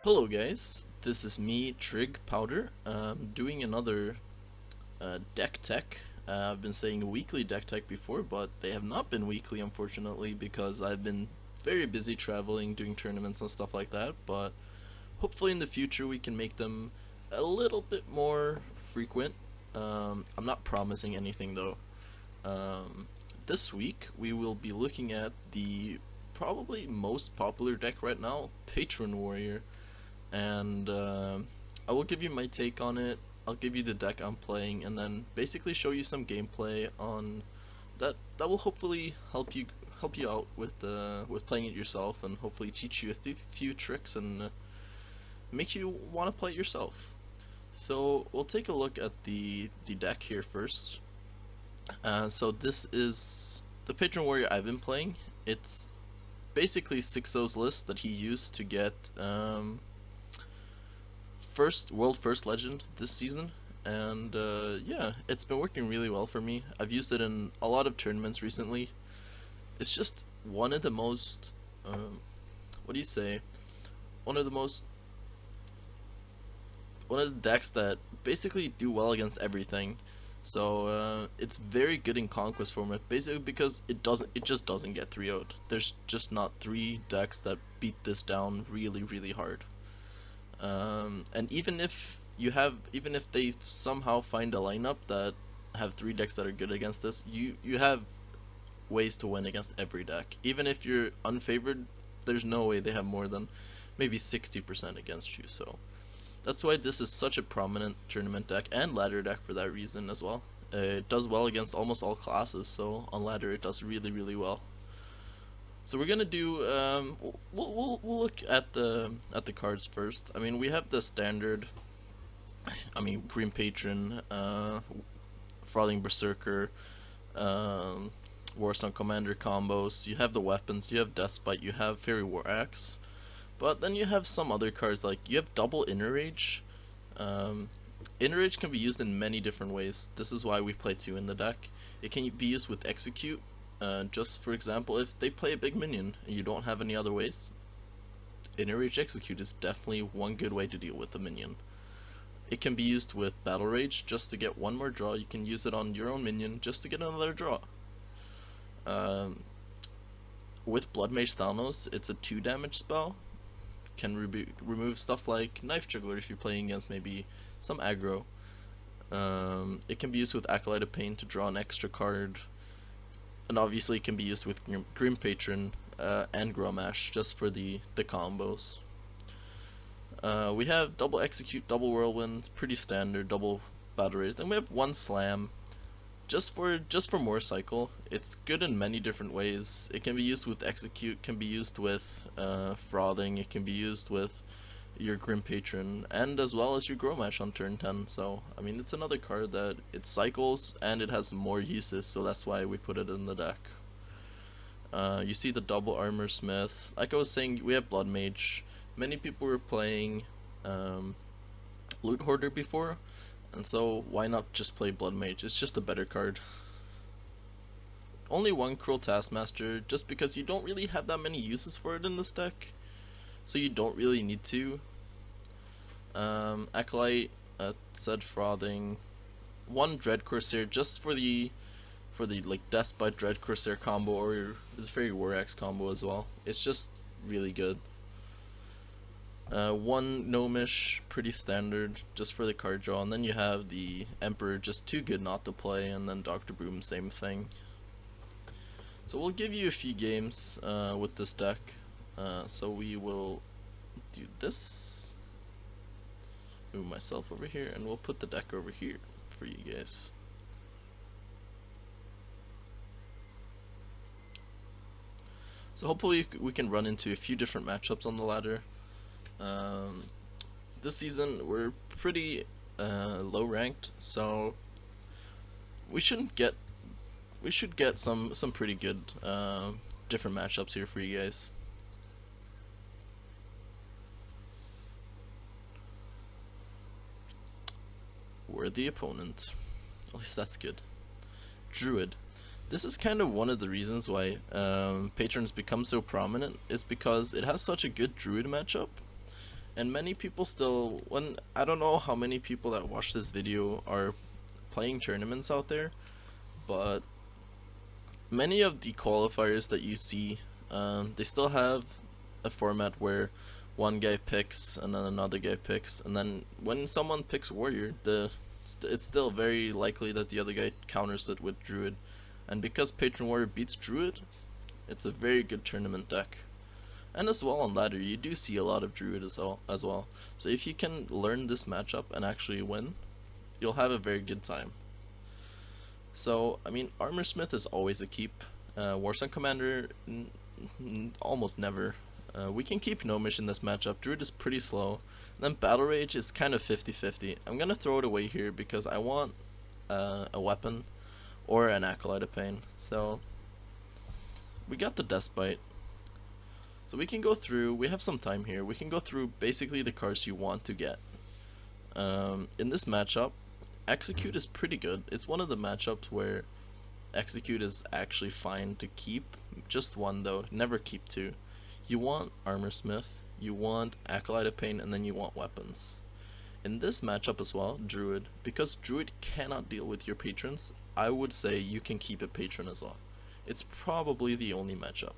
Hello guys, this is me, Trig Powder, doing another deck tech. I've been saying weekly deck tech before, but they have not been weekly unfortunately because I've been very busy traveling, doing tournaments and stuff like that, but hopefully in the future we can make them a little bit more frequent. I'm not promising anything though. This week we will be looking at the probably most popular deck right now, PatronWarrior, and I will give you my take on it. I'll give you the deck I'm playing, and then basically show you some gameplay on that will hopefully help you out with playing it yourself, and hopefully teach you a few tricks and make you want to play it yourself. So we'll take a look at the deck here first. So this is the PatronWarrior I've been playing. It's basically 6-0's list that he used to get world first legend this season, and yeah, it's been working really well for me. I've used it in a lot of tournaments recently. It's just one of the most what do you say, one of the most one of the decks that basically do well against everything. So it's very good in conquest format, basically because it just doesn't get 3-0'd. There's just not 3 decks that beat this down really hard. And even if they somehow find a lineup that have 3 decks that are good against this, you have ways to win against every deck. Even if you're unfavored, there's no way they have more than maybe 60% against you. So that's why this is such a prominent tournament deck and ladder deck for that reason as well. It does well against almost all classes, so on ladder it does really well. So we're gonna do we'll look at the cards first. I mean, we have the standard. I mean, Green Patron, Frothing Berserker, Warstone Commander combos. You have the weapons. You have Despite. You have Fairy War Axe. But then you have some other cards, like you have double Inner Rage. Inner Rage can be used in many different ways. This is why we play 2 in the deck. It can be used with Execute. Just for example, if they play a big minion and you don't have any other ways, Inner Rage Execute is definitely one good way to deal with the minion. It can be used with Battle Rage just to get one more draw. You can use it on your own minion just to get another draw. With Blood Mage Thanos, it's a 2 damage spell. Can remove stuff like Knife Juggler if you're playing against maybe some aggro. It can be used with Acolyte of Pain to draw an extra card. And obviously it can be used with Grim Patron and Gromash just for the combos. We have double Execute, double Whirlwind, pretty standard, double Battle Rage. Then we have 1 Slam, just for more cycle. It's good in many different ways. It can be used with Execute, can be used with Frothing, it can be used with your Grim Patron, and as well as your Gromash on turn 10. So I mean, it's another card that it cycles and it has more uses, so that's why we put it in the deck. You see the double Armor Smith. Like I was saying, we have Blood Mage. Many people were playing Loot Hoarder before, and so why not just play Blood Mage? It's just a better card. Only 1 Cruel Taskmaster, just because you don't really have that many uses for it in this deck, so you don't really need to. Acolyte, said Frothing, 1 Dread Corsair just for the like Death by Dread Corsair combo, or the Fairy War Axe combo as well. It's just really good. 1 Gnomish, pretty standard, just for the card draw, and then you have the Emperor, just too good not to play, and then Dr. Boom, same thing. So we'll give you a few games with this deck. So we will do this, move myself over here, and we'll put the deck over here for you guys. So hopefully we can run into a few different matchups on the ladder. This season we're pretty low ranked, so we should get some pretty good different matchups here for you guys. Worthy opponent, at least that's good. Druid. This is kind of one of the reasons why Patron's become so prominent, is because it has such a good Druid matchup. And many people still, I don't know how many people that watch this video are playing tournaments out there, but many of the qualifiers that you see, they still have a format where one guy picks and then another guy picks, and then when someone picks warrior, it's still very likely that the other guy counters it with druid. And because PatronWarrior beats druid, it's a very good tournament deck. And as well on ladder, you do see a lot of druid as well. So if you can learn this matchup and actually win, you'll have a very good time. So, I mean, Armor Smith is always a keep. Warsong Commander, almost never. We can keep Gnomish in this matchup. Druid is pretty slow. And then Battle Rage is kind of 50-50. I'm gonna throw it away here because I want a weapon or an Acolyte of Pain. So, we got the Despite. So we can go through, we have some time here, we can go through basically the cards you want to get. In this matchup, Execute is pretty good. It's one of the matchups where Execute is actually fine to keep. Just one though, never keep two. You want Armor Smith, you want Acolyte of Pain, and then you want weapons. In this matchup as well, Druid, because Druid cannot deal with your patrons, I would say you can keep a patron as well. It's probably the only matchup.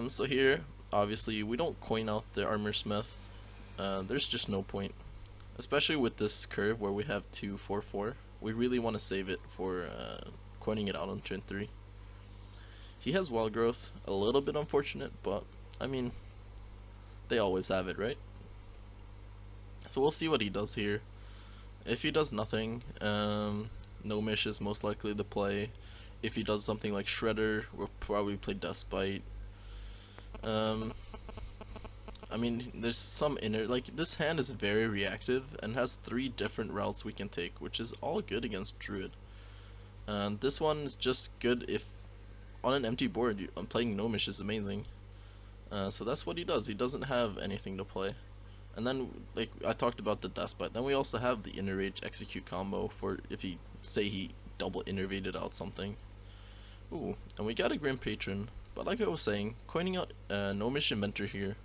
So here, obviously, we don't coin out the Armor Smith. There's just no point. Especially with this curve where we have 2-4-4. We really want to save it for coining it out on turn 3. He has Wild Growth, a little bit unfortunate, but, I mean, they always have it, right? So we'll see what he does here. If he does nothing, Gnomish is most likely the play. If he does something like Shredder, we'll probably play Despite. I mean, there's some like, this hand is very reactive and has 3 different routes we can take, which is all good against Druid. This one is just good if on an empty board. Playing Gnomish is amazing. So that's what he does. He doesn't have anything to play. And then, like I talked about the Despite, then we also have the Inner Rage Execute combo for if he, say he double innervated out something. Ooh, and we got a Grim Patron. But like I was saying, coining out Gnomish Inventor here,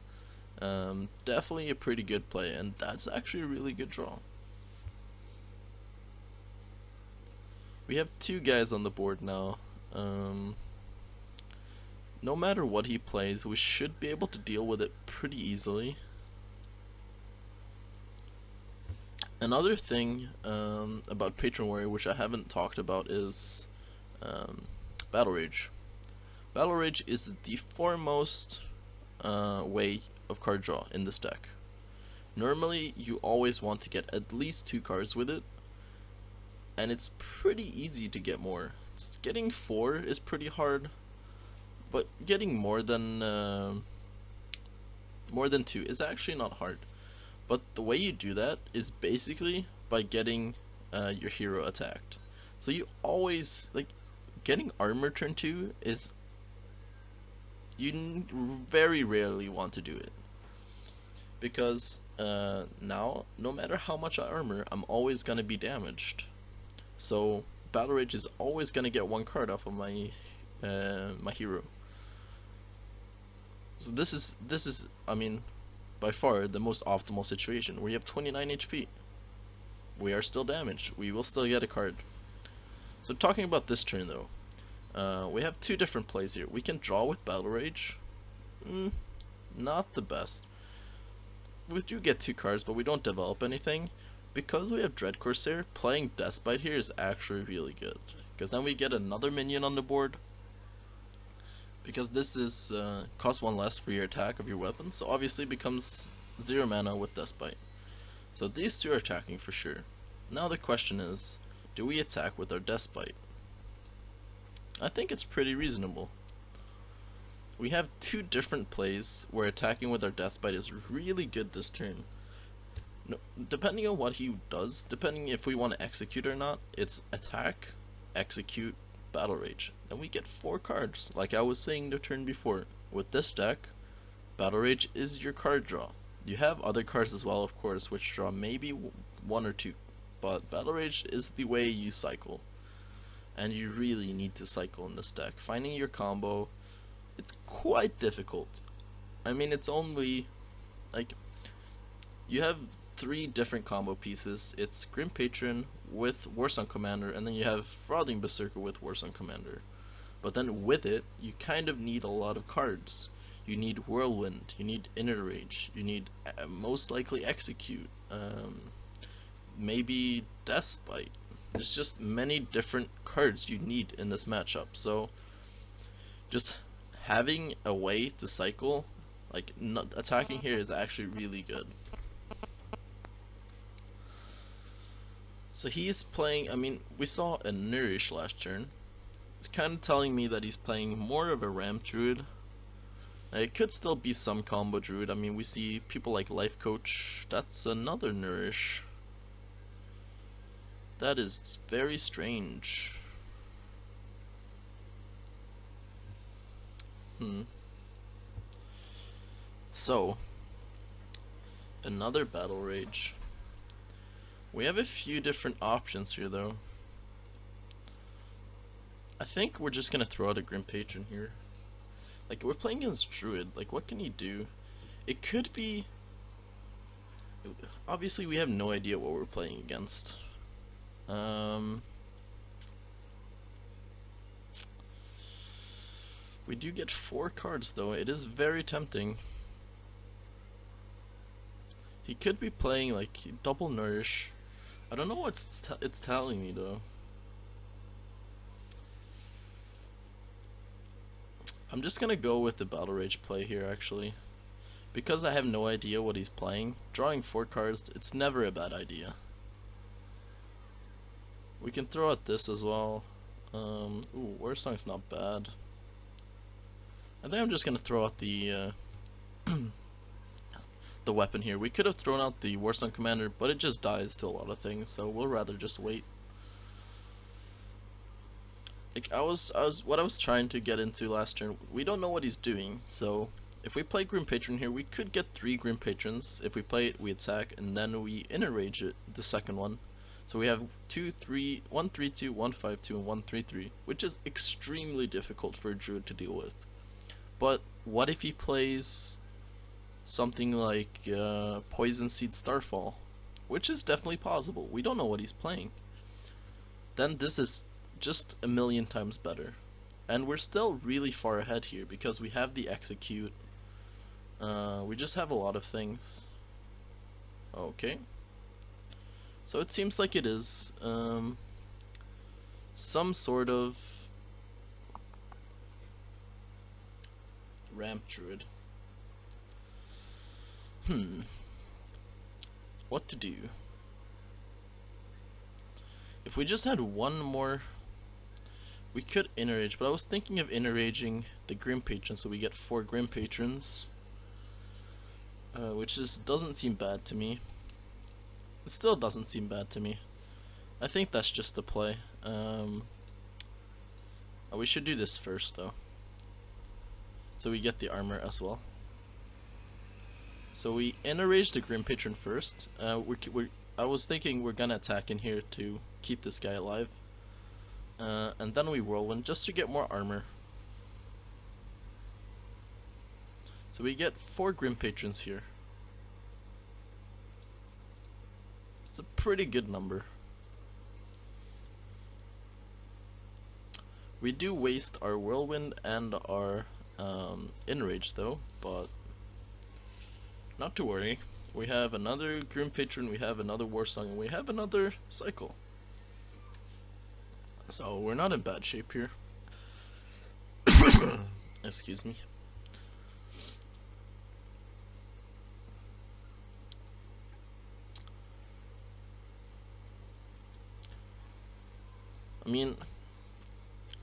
definitely a pretty good play, and that's actually a really good draw. We have 2 guys on the board now. No matter what he plays, we should be able to deal with it pretty easily. Another thing about PatronWarrior, which I haven't talked about, is Battle Rage. Battle Rage is the foremost way of card draw in this deck. Normally, you always want to get at least 2 cards with it, and it's pretty easy to get more. Getting 4 is pretty hard, but getting more than 2 is actually not hard. But the way you do that is basically by getting your hero attacked. So you always, like, getting armor turn 2 is, you very rarely want to do it, because now no matter how much I armor, I'm always gonna be damaged. So Battle Rage is always gonna get 1 card off of my my hero. So this is I mean, by far the most optimal situation. We have 29 HP. We are still damaged. We will still get a card. So talking about this turn though, we have 2 different plays here. We can draw with Battle Rage. Not the best. We do get 2 cards, but we don't develop anything. Because we have Dread Corsair, playing Despite here is actually really good. Because then we get another minion on the board. Because this is cost 1 less for your attack of your weapon, so obviously it becomes 0 mana with Despite. So these 2 are attacking for sure. Now the question is, do we attack with our Despite? I think it's pretty reasonable. We have 2 different plays where attacking with our Despite is really good this turn. No, depending on what he does, depending if we want to execute or not, it's attack, execute, Battle Rage. Then we get 4 cards, like I was saying the turn before. With this deck, Battle Rage is your card draw. You have other cards as well, of course, which draw maybe 1 or 2, but Battle Rage is the way you cycle. And you really need to cycle in this deck. Finding your combo, it's quite difficult. I mean, it's only like you have three different combo pieces. It's Grim Patron with Warsong Commander, and then you have Frothing Berserker with Warsong Commander. But then with it, you kind of need a lot of cards. You need Whirlwind, you need Inner Rage, you need most likely Execute, maybe Deathbite. There's just many different cards you need in this matchup. So just having a way to cycle, like not attacking here, is actually really good. So he's playing, I mean, we saw a Nourish last turn. It's kind of telling me that he's playing more of a Ramp Druid. It could still be some combo Druid. I mean, we see people like Life Coach. That's another Nourish. That is very strange. So, another Battle Rage. We have a few different options here, though. I think we're just gonna throw out a Grim Patron here. Like, we're playing against Druid. Like, what can he do? It could be... Obviously, we have no idea what we're playing against. We do get 4 cards, though. It is very tempting. He could be playing, like, double Nourish. I don't know what it's telling me, though. I'm just gonna go with the Battle Rage play here, actually. Because I have no idea what he's playing, drawing 4 cards, it's never a bad idea. We can throw out this as well. Ooh, Warsong's not bad. I think I'm just gonna throw out the the weapon here. We could have thrown out the Warsong Commander, but it just dies to a lot of things, so we'll rather just wait. Like what I was trying to get into last turn, we don't know what he's doing, so if we play Grim Patron here, we could get 3 Grim Patrons. If we play it, we attack, and then we Inner Rage it, the second one. So we have 2, 3, 1, 3, 2, 1, 5, 2, and 1, 3, 3, which is extremely difficult for a Druid to deal with. But what if he plays something like Poison Seed Starfall, which is definitely possible. We don't know what he's playing. Then this is just a million times better. And we're still really far ahead here because we have the Execute. We just have a lot of things. Okay. So it seems like it is some sort of Ramp Druid. What to do? If we just had one more, we could Inner Rage, but I was thinking of Inner Raging the Grim Patron so we get 4 Grim Patrons, which just doesn't seem bad to me. It still doesn't seem bad to me. I think that's just the play. We should do this first though, so we get the armor as well. So we Inner Rage the Grim Patron first. I was thinking we're gonna attack in here to keep this guy alive. And then we Whirlwind just to get more armor. So we get 4 Grim Patrons here. It's a pretty good number. We do waste our Whirlwind and our Inner Rage though, but not to worry. We have another Grim Patron, we have another Warsong, and we have another cycle. So we're not in bad shape here. Excuse me. I mean,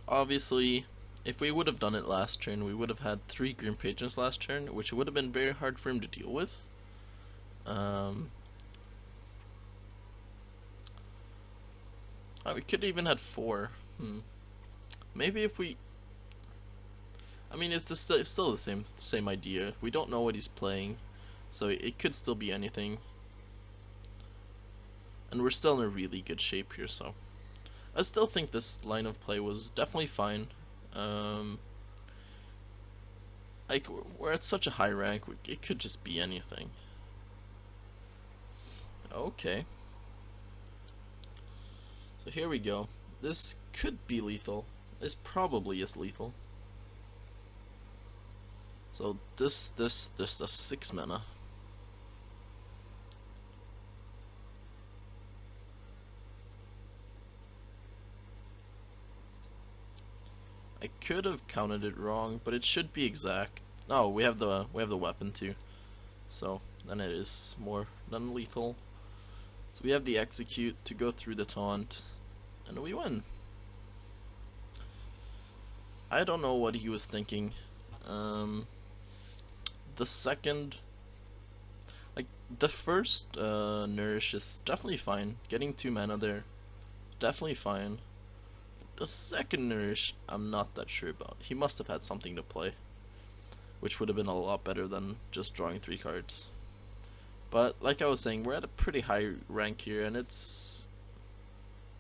obviously, if we would have done it last turn, we would have had 3 Grim Patrons last turn, which would have been very hard for him to deal with. We could even had 4. Maybe if we... I mean, it's still the same idea. We don't know what he's playing, so it could still be anything. And we're still in a really good shape here, so... I still think this line of play was definitely fine. I like, we're at such a high rank, it could just be anything. Okay. So here we go. This could be lethal. This probably is lethal. So this a 6 mana. I could have counted it wrong, but it should be exact. Oh, we have the weapon too. So then it is more than lethal. So we have the execute to go through the taunt, and we win. I don't know what he was thinking. The second, like the first nourish is definitely fine. Getting 2 mana there, definitely fine. The second nourish, I'm not that sure about. He must have had something to play, which would have been a lot better than just drawing 3 cards. But like I was saying, we're at a pretty high rank here, and it's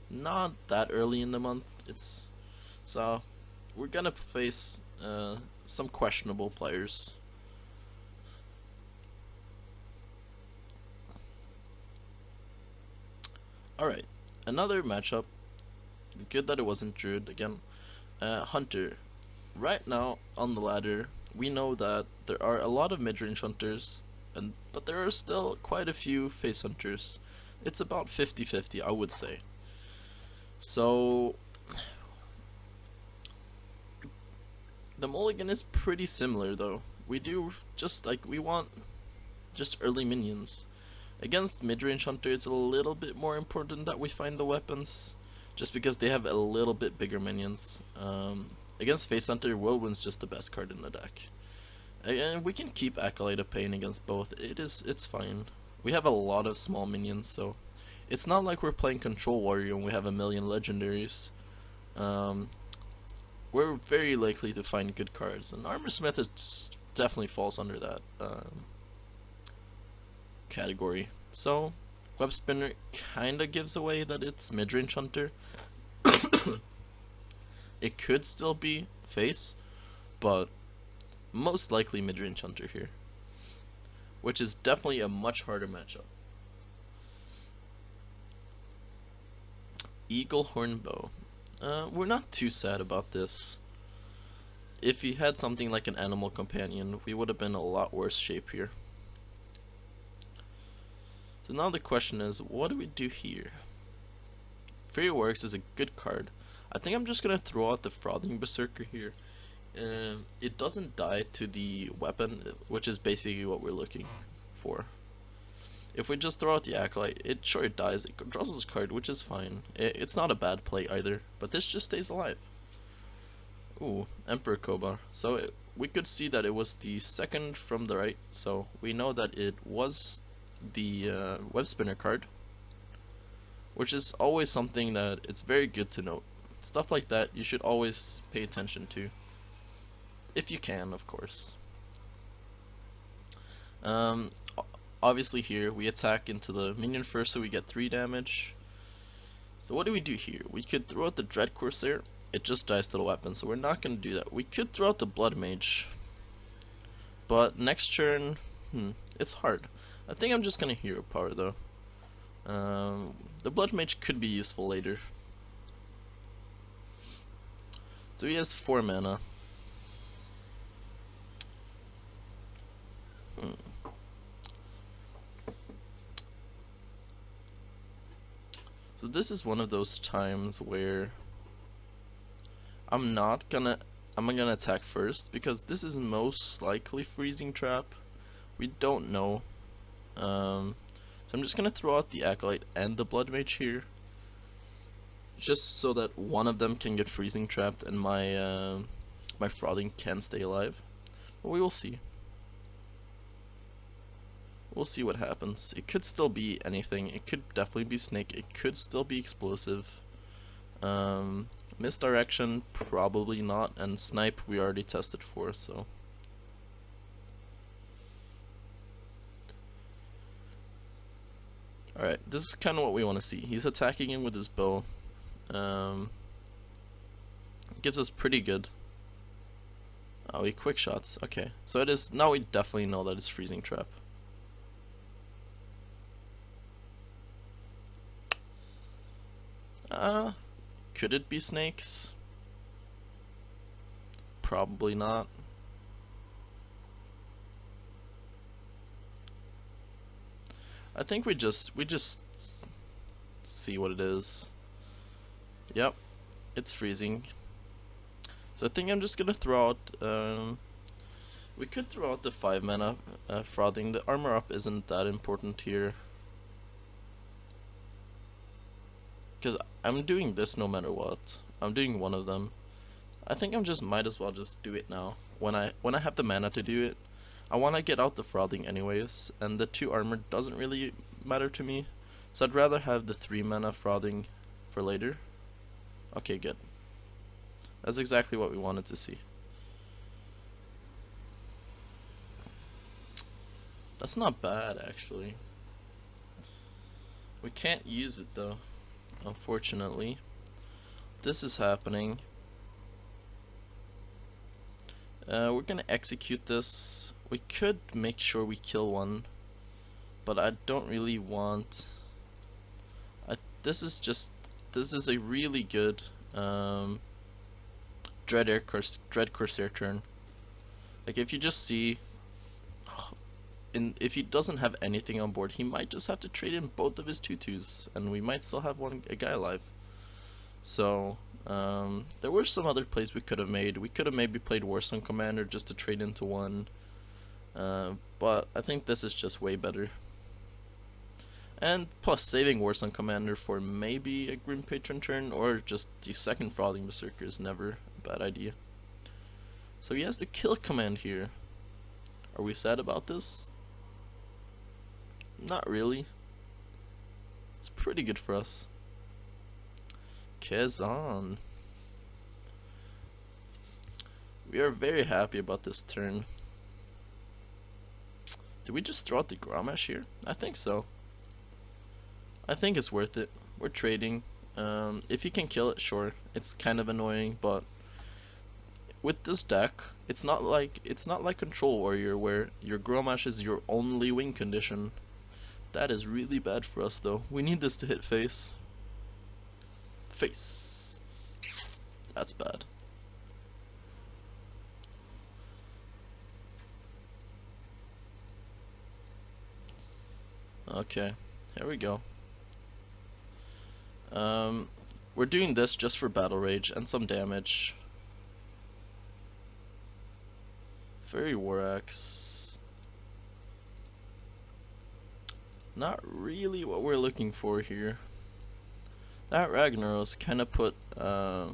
not that early in the month. So we're gonna face some questionable players. Alright, another matchup. Good that it wasn't Druid again. Hunter. Right now on the ladder, we know that there are a lot of mid-range hunters, but there are still quite a few face hunters. It's about 50-50, I would say. So the mulligan is pretty similar though. We do just like, we want just early minions. Against mid-range hunter, it's a little bit more important that we find the weapons, just because they have a little bit bigger minions. Against face hunter, Whirlwind's just the best card in the deck. And we can keep Acolyte of Pain against both. It's fine. We have a lot of small minions, so it's not like we're playing Control Warrior and we have a million legendaries. We're very likely to find good cards, and Armor Smith definitely falls under that category. So Web Spinner kinda gives away that it's mid-range hunter. It could still be face, but most likely mid-range hunter here, which is definitely a much harder matchup. Eagle Horn Bow. We're not too sad about this. If he had something like an Animal Companion, we would have been in a lot worse shape here. So now the question is, what do we do here? Fairy Works is a good card. I think I'm just gonna throw out the Frothing Berserker here. It doesn't die to the weapon, which is basically what we're looking for. If we just throw out the Acolyte, it dies. It draws this card, which is fine. It's not a bad play either, but this just stays alive. Ooh, Emperor Kobar. So we could see that it was the second from the right, so we know that it was the Web Spinner card, which is always something that it's very good to note. Stuff like that you should always pay attention to, if you can, of course. Obviously here we attack into the minion first, so we get 3 damage. So what do we do here? We could throw out the Dread Corsair. It just dies to the weapon, so we're not going to do that. We could throw out the Blood Mage, but next turn, it's hard. I think I'm just going to Hero Power though. The Blood Mage could be useful later. So he has 4 mana. So this is one of those times where I'm gonna attack first, because this is most likely Freezing Trap. We don't know. So I'm just gonna throw out the Acolyte and the Blood Mage here, just so that one of them can get Freezing Trapped and my my Frothing can stay alive. But we will see. We'll see what happens. It could still be anything. It could definitely be Snake. It could still be Explosive. Misdirection, probably not. And Snipe, we already tested for, so. Alright, this is kind of what we want to see. He's attacking him with his bow. Gives us pretty good. Oh, he quick shots. Okay, so it is, now we definitely know that it's freezing trap. Could it be snakes? Probably not. I think we just see what it is. Yep, it's freezing. So I think I'm just gonna throw out, we could throw out the 5 mana frothing. The armor up isn't that important here, because I'm doing this no matter what. I'm doing one of them. I think I'm just might as well just do it now. When I have the mana to do it, I want to get out the frothing anyways, and the 2 armor doesn't really matter to me. So I'd rather have the 3 mana frothing for later. Okay, good. That's exactly what we wanted to see. That's not bad, actually. We can't use it though, unfortunately. This is happening. We're gonna execute this. We could make sure we kill one, but I don't really want. This is a really good Dread Corsair turn. Like if you just see, if he doesn't have anything on board, he might just have to trade in both of his 2/2s, and we might still have a guy alive. So there were some other plays we could have made. We could have maybe played Warsong Commander just to trade into one, but I think this is just way better. And plus, saving Warsong Commander for maybe a Grim Patron turn or just the second Frothing Berserker is never a bad idea. So he has the kill command here. Are we sad about this? Not really. It's pretty good for us. Kazan. We are very happy about this turn. Did we just throw out the Grommash here? I think so. I think it's worth it. We're trading. If you can kill it, sure. It's kind of annoying, but with this deck, it's not like Control Warrior where your Grommash is your only win condition. That is really bad for us though. We need this to hit face. Face. That's bad. Okay, here we go. We're doing this just for Battle Rage and some damage. Fairy War Axe. Not really what we're looking for here. That Ragnaros kind of put a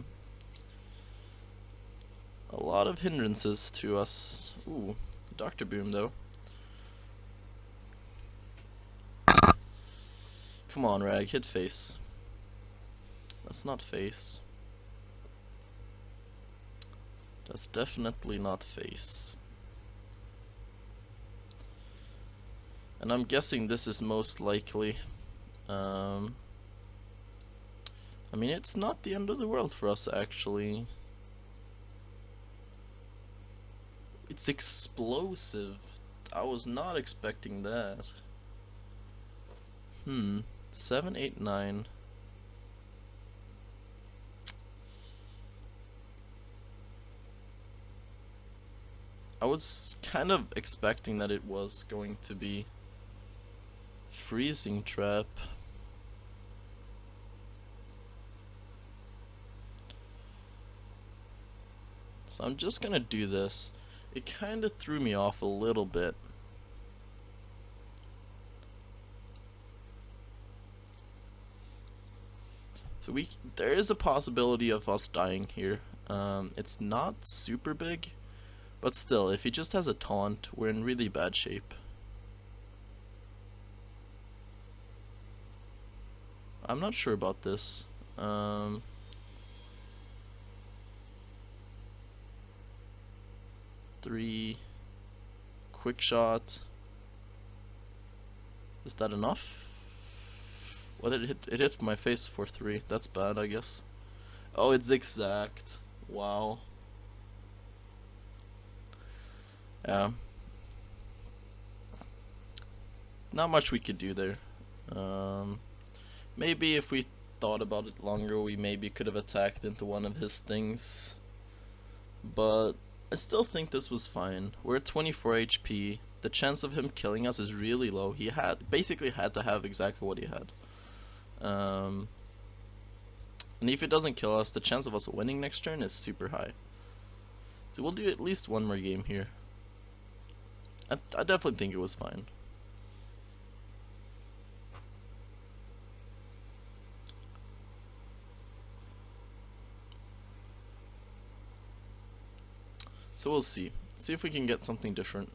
lot of hindrances to us. Ooh, Dr. Boom though. Come on, Rag, hit face. That's not face. That's definitely not face. And I'm guessing this is most likely. I mean, it's not the end of the world for us, actually. It's explosive. I was not expecting that. 7, 8, 9. I was kind of expecting that it was going to be freezing trap. So I'm just gonna do this. It kind of threw me off a little bit. So there is a possibility of us dying here. It's not super big, but still, if he just has a taunt, we're in really bad shape. I'm not sure about this. 3 quick shot. Is that enough? Well, it hit my face for 3. That's bad, I guess. Oh, it's exact. Wow. Yeah. Not much we could do there. Maybe if we thought about it longer, we maybe could have attacked into one of his things. But I still think this was fine. We're at 24 HP. The chance of him killing us is really low. He basically had to have exactly what he had. And if it doesn't kill us, the chance of us winning next turn is super high. So we'll do at least one more game here. I definitely think it was fine. So we'll see. See if we can get something different.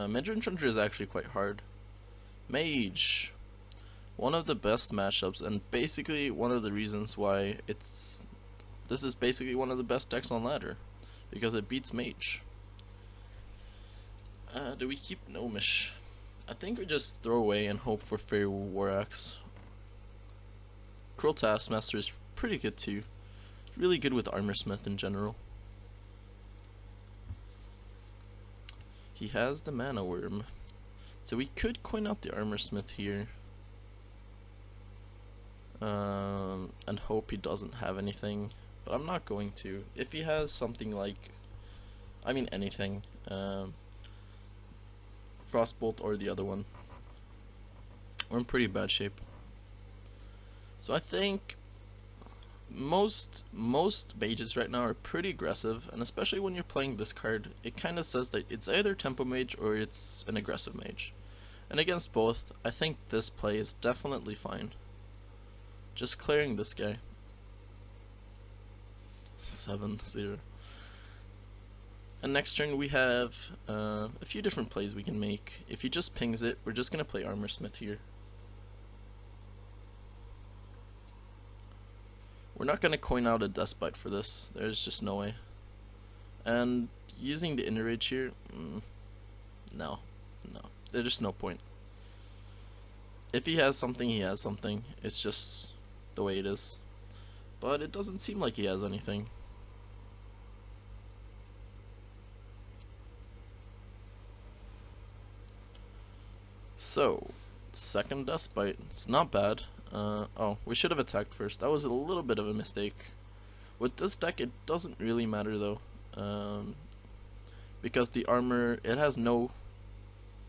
Mid-range Hunter is actually quite hard. Mage. One of the best matchups, and basically one of the reasons why this is basically one of the best decks on ladder, because it beats Mage. Do we keep Gnomish? I think we just throw away and hope for Fairy War Axe. Cruel Taskmaster is pretty good too. Really good with Armorsmith in general. He has the Mana Worm, so we could coin out the Armorsmith here. And hope he doesn't have anything, but I'm not going to. If he has something like, I mean anything, Frostbolt or the other one, we're in pretty bad shape. So I think most mages right now are pretty aggressive, and especially when you're playing this card, it kind of says that it's either tempo mage or it's an aggressive mage. And against both, I think this play is definitely fine. Just clearing this guy. 7-0. And next turn we have a few different plays we can make. If he just pings it, we're just gonna play Armorsmith here. We're not gonna coin out a Despite for this. There's just no way. And using the Inner Rage here, no. There's just no point. If he has something, he has something. It's just the way it is. But it doesn't seem like he has anything. So, second Despite. It's not bad. Oh, we should have attacked first. That was a little bit of a mistake. With this deck, it doesn't really matter though. Because the armor, it has no...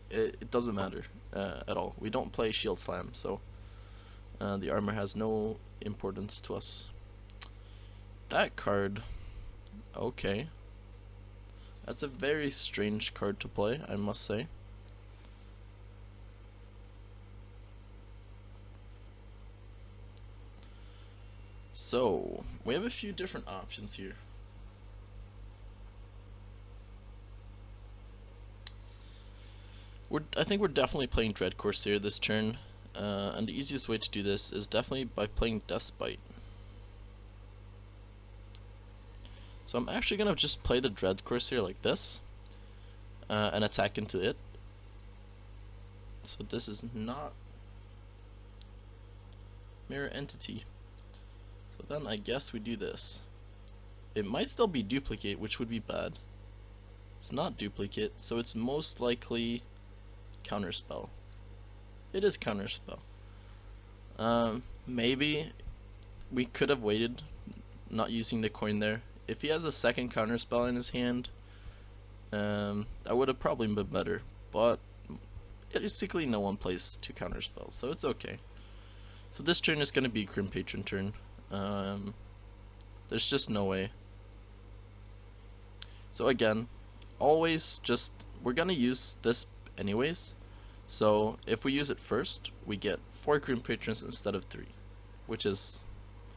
It doesn't matter at all. We don't play Shield Slam, so the armor has no importance to us. That card... Okay. That's a very strange card to play, I must say. So, we have a few different options here. I think we're definitely playing Dread Corsair this turn, and the easiest way to do this is definitely by playing Despite. So I'm actually gonna just play the Dread Corsair like this, and attack into it. So this is not Mirror Entity. So then I guess we do this. It might still be Duplicate, which would be bad. It's not Duplicate, so it's most likely Counterspell. It is Counterspell. Maybe we could have waited, not using the coin there. If he has a second Counterspell in his hand, that would have probably been better. But basically no one plays 2 Counterspells, so it's okay. So this turn is going to be Grim Patron turn. There's just no way. So again, always just, we're gonna use this anyways. So if we use it first, we get 4 Grim Patrons instead of 3, which is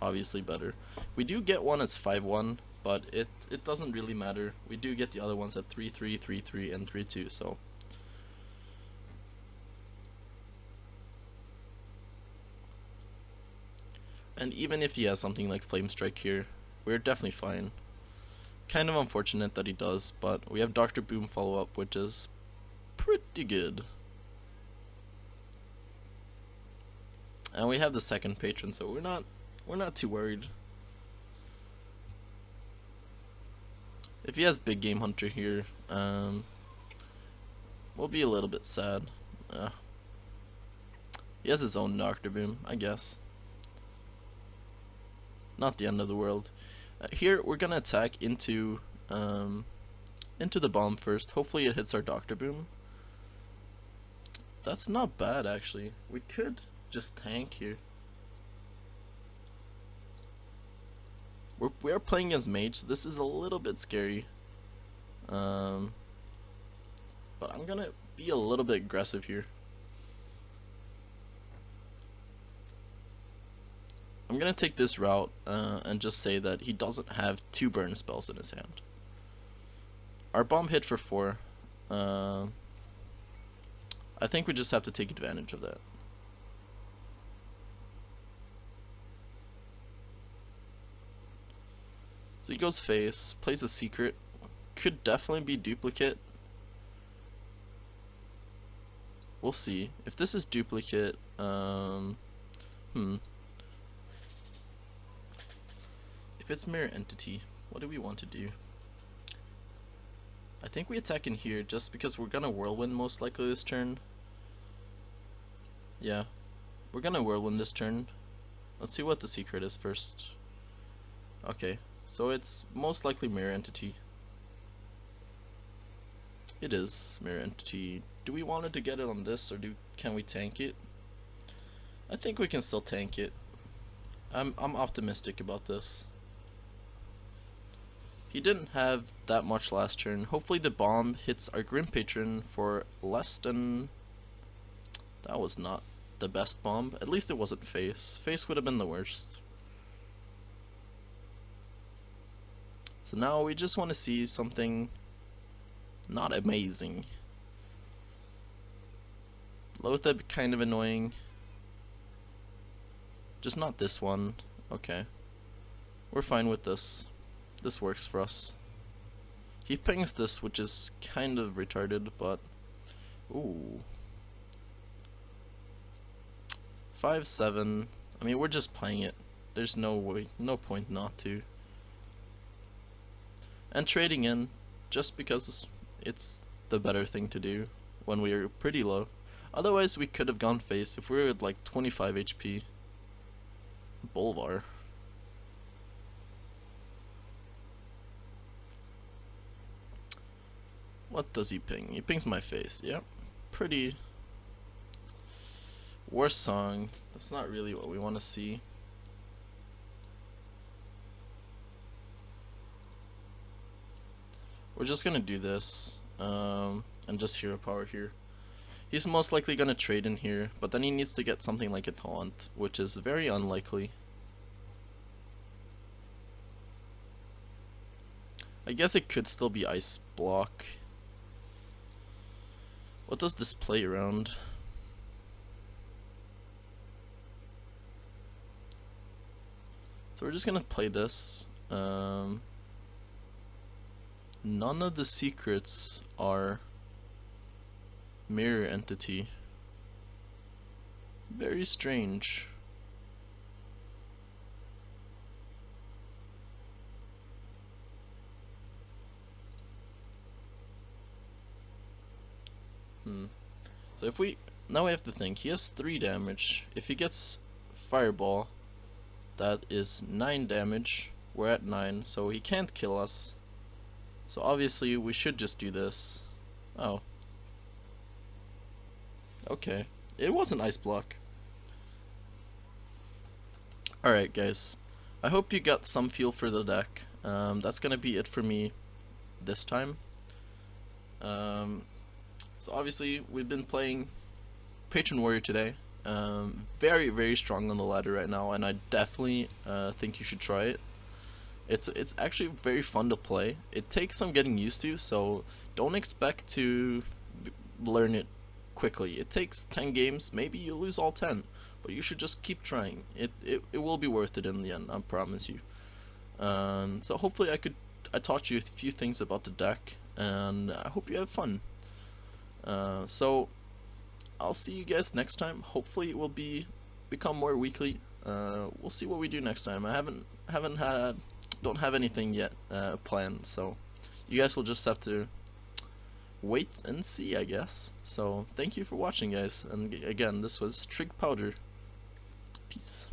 obviously better. We do get one as 5-1, but it doesn't really matter. We do get the other ones at 3-3, 3-3, and 3-2, so. And even if he has something like Flame Strike here, we're definitely fine. Kind of unfortunate that he does, but we have Dr. Boom follow up, which is pretty good. And we have the second patron, so we're not too worried. If he has Big Game Hunter here, we'll be a little bit sad. He has his own Doctor Boom, I guess. Not the end of the world. Here we're gonna attack into the bomb first. Hopefully it hits our Doctor Boom. That's not bad actually. We could just tank here. We are playing as mage, so this is a little bit scary. But I'm gonna be a little bit aggressive here. I'm gonna take this route and just say that he doesn't have 2 burn spells in his hand. Our bomb hit for 4. I think we just have to take advantage of that. So he goes face, plays a secret. Could definitely be duplicate. We'll see. If this is duplicate, if it's mirror entity, what do we want to do? I think we attack in here just because we're gonna whirlwind most likely this turn. Yeah, we're gonna whirlwind this turn. Let's see what the secret is first. Okay, so it's most likely mirror entity. It is mirror entity. Do we want to get it on this, or can we tank it? I think we can still tank it. I'm optimistic about this. He didn't have that much last turn. Hopefully the bomb hits our Grim Patron for less than... That was not the best bomb. At least it wasn't face. Face would have been the worst. So now we just want to see something not amazing. Loatheb kind of annoying. Just not this one. Okay. We're fine with this. This works for us. He pings this, which is kind of retarded, but... Ooh. 5-7. I mean, we're just playing it. There's no point not to. And trading in, just because it's the better thing to do when we are pretty low. Otherwise, we could have gone face if we were at like 25 HP. Bolvar. What does he ping? He pings my face. Yep. Pretty. Worst song. That's not really what we want to see. We're just gonna do this. And just hero power here. He's most likely gonna trade in here, but then he needs to get something like a taunt, which is very unlikely. I guess it could still be ice block. What does this play around? So we're just gonna play this. None of the secrets are mirror entity. Very strange. So if now we have to think, he has 3 damage. If he gets fireball, that is 9 damage. We're at 9, so he can't kill us. So obviously we should just do this. Oh. Okay. It was an ice block. Alright guys. I hope you got some feel for the deck. That's gonna be it for me this time. So obviously we've been playing PatronWarrior today. Very, very strong on the ladder right now, and I definitely think you should try it. It's actually very fun to play. It takes some getting used to, so don't expect to learn it quickly. It takes 10 games, maybe you lose all 10, but you should just keep trying. It will be worth it in the end, I promise you. So hopefully I taught you a few things about the deck, and I hope you have fun. So I'll see you guys next time. Hopefully it will become more weekly. We'll see what we do next time. I don't have anything yet planned, so you guys will just have to wait and see, I guess. So thank you for watching, guys, and again, this was Trig Powder. Peace.